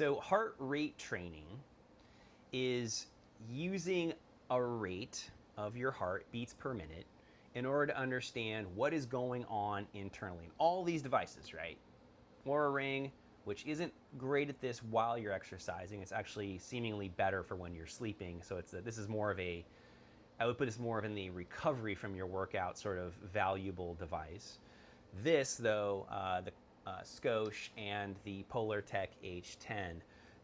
So heart rate training is using a rate of your heart beats per minute in order to understand what is going on internally in all these devices, right? Oura Ring, which isn't great at this while you're exercising. It's actually seemingly better for when you're sleeping. So this is more of a, I would put this more of in the recovery from your workout sort of valuable device. This, though, the Scosh and the Polartec H10,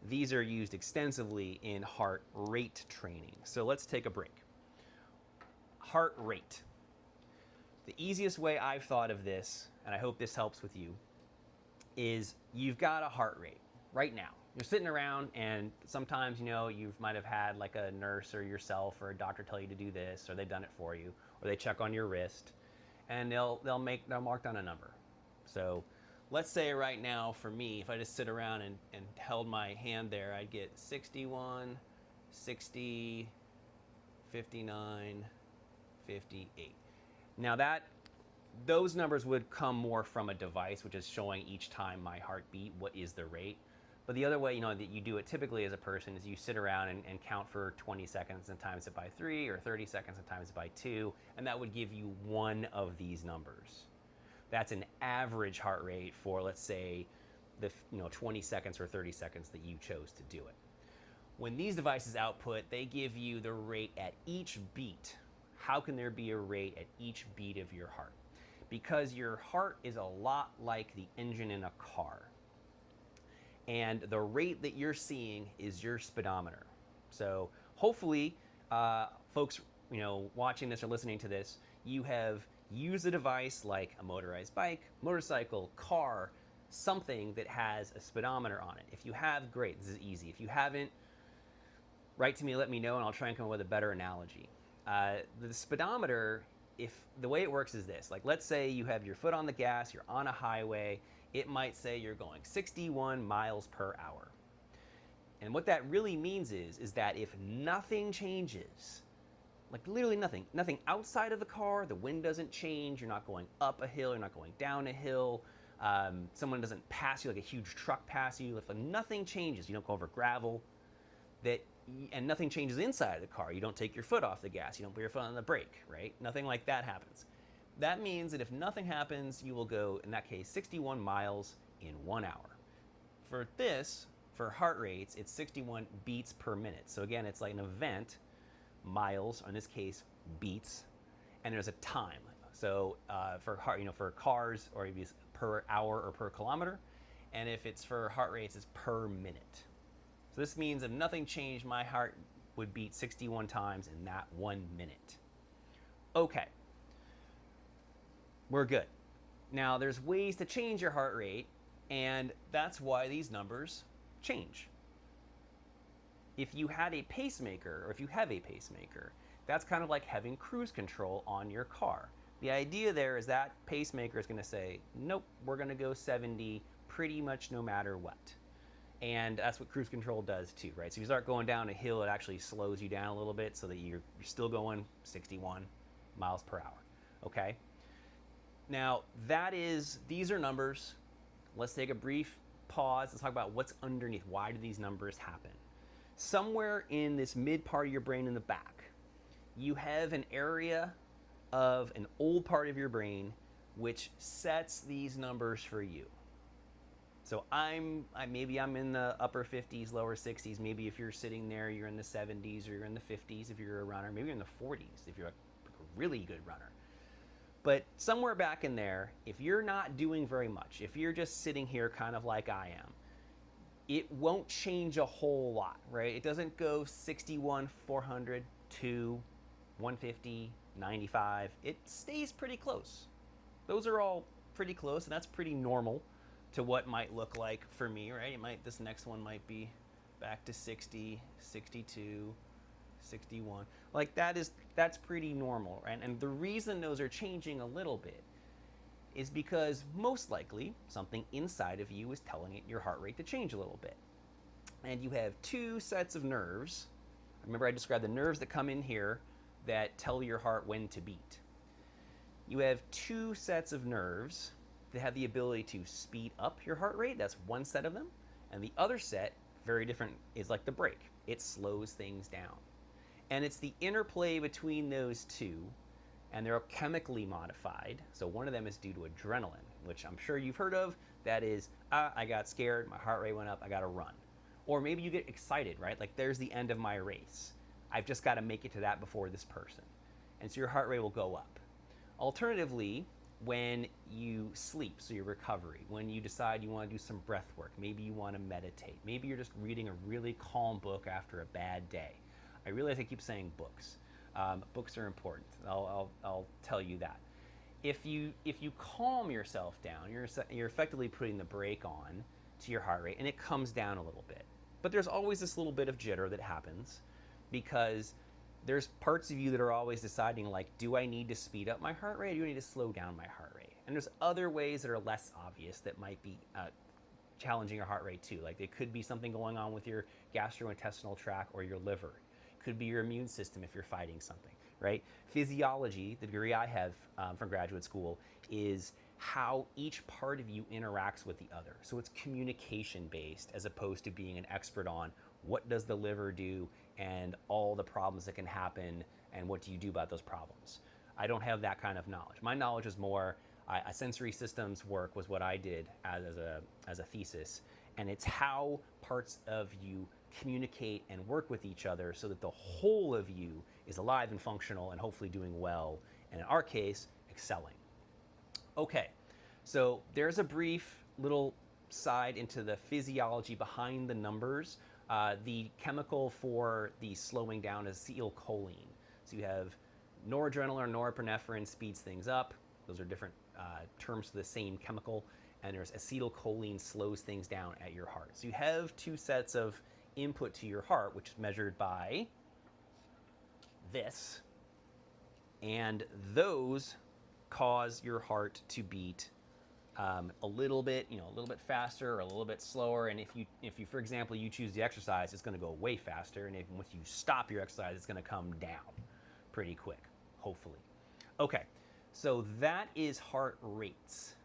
these are used extensively in heart rate training. So let's take a break. Heart rate. The easiest way I've thought of this, and I hope this helps with you, is you've got a heart rate right now. You're sitting around and sometimes, you might have had like a nurse or yourself or a doctor tell you to do this, or they've done it for you, or they check on your wrist and they'll mark down a number. So let's say right now for me, if I just sit around and held my hand there, I'd get 61, 60, 59, 58. Now those numbers would come more from a device, which is showing each time my heartbeat, what is the rate. But the other way, that you do it typically as a person is you sit around and count for 20 seconds and times it by 3, or 30 seconds and times it by 2, and that would give you one of these numbers. That's an average heart rate for, let's say, the 20 seconds or 30 seconds that you chose to do it. When these devices output, they give you the rate at each beat. How can there be a rate at each beat of your heart? Because your heart is a lot like the engine in a car. And the rate that you're seeing is your speedometer. So hopefully, folks, watching this or listening to this, you have used a device like a motorized bike, motorcycle, car, something that has a speedometer on it. If you have, great, this is easy. If you haven't, write to me, let me know, and I'll try and come up with a better analogy. The speedometer, if the way it works is this, like let's say you have your foot on the gas, you're on a highway, it might say you're going 61 miles per hour. And what that really means is that if nothing changes, like literally nothing outside of the car, the wind doesn't change, you're not going up a hill, you're not going down a hill, someone doesn't pass you, like a huge truck pass you, if nothing changes, you don't go over gravel, and nothing changes inside of the car, you don't take your foot off the gas, you don't put your foot on the brake, right? Nothing like that happens. That means that if nothing happens, you will go, in that case, 61 miles in 1 hour. For heart rates, it's 61 beats per minute. So again, it's like an event, miles, in this case, beats, and there's a time. So for cars, or maybe it's per hour or per kilometer, and if it's for heart rates, it's per minute. So this means if nothing changed, my heart would beat 61 times in that 1 minute. Okay. We're good. Now, there's ways to change your heart rate, and that's why these numbers change. If you had a pacemaker, or if you have a pacemaker, that's kind of like having cruise control on your car. The idea there is that pacemaker is going to say, nope, we're going to go 70 pretty much no matter what. And that's what cruise control does too, right? So if you start going down a hill, it actually slows you down a little bit so that you're still going 61 miles per hour, okay? Now, these are numbers. Let's take a brief pause. Let's talk about what's underneath. Why do these numbers happen? Somewhere in this mid part of your brain in the back, you have an area of an old part of your brain which sets these numbers for you. So maybe I'm in the upper 50s, lower 60s. Maybe if you're sitting there, you're in the 70s, or you're in the 50s if you're a runner. Maybe you're in the 40s if you're a really good runner. But somewhere back in there, if you're not doing very much, if you're just sitting here kind of like I am, it won't change a whole lot, right? It doesn't go 61, 400, 2, 150, 95. It stays pretty close. Those are all pretty close, and that's pretty normal to what might look like for me, right? This next one might be back to 60, 62, 61. Like that's pretty normal, right? And the reason those are changing a little bit is because most likely something inside of you is telling it your heart rate to change a little bit. And you have two sets of nerves. Remember I described the nerves that come in here that tell your heart when to beat. You have two sets of nerves that have the ability to speed up your heart rate. That's one set of them. And the other set very different, is like the brake. It slows things down. And it's the interplay between those two, and they're chemically modified. So one of them is due to adrenaline, which I'm sure you've heard of. That is, I got scared, my heart rate went up, I gotta run. Or maybe you get excited, right? Like, there's the end of my race. I've just gotta make it to that before this person. And so your heart rate will go up. Alternatively, when you sleep, so your recovery, when you decide you want to do some breath work, maybe you want to meditate, maybe you're just reading a really calm book after a bad day. I realize I keep saying books. Books are important. I'll tell you that. If you calm yourself down, you're effectively putting the brake on to your heart rate, and it comes down a little bit. But there's always this little bit of jitter that happens because there's parts of you that are always deciding, like, do I need to speed up my heart rate or do I need to slow down my heart rate? And there's other ways that are less obvious that might be challenging your heart rate too. Like, it could be something going on with your gastrointestinal tract or your liver. It could be your immune system if you're fighting something, right? Physiology, the degree I have from graduate school, is how each part of you interacts with the other. So it's communication based as opposed to being an expert on what does the liver do and all the problems that can happen and what do you do about those problems. I don't have that kind of knowledge. My knowledge is more sensory systems work was what I did as a thesis, and it's how parts of you communicate and work with each other so that the whole of you is alive and functional and hopefully doing well, and in our case, excelling. Okay, so there's a brief little side into the physiology behind the numbers. The chemical for the slowing down is acetylcholine. So you have noradrenaline or norepinephrine speeds things up. Those are different terms for the same chemical. And there's acetylcholine slows things down at your heart. So you have two sets of input to your heart, which is measured by this. And those cause your heart to beat a little bit faster or a little bit slower. And if you, for example, you choose the exercise, it's going to go way faster. And once you stop your exercise, it's going to come down pretty quick, hopefully. Okay, so that is heart rates.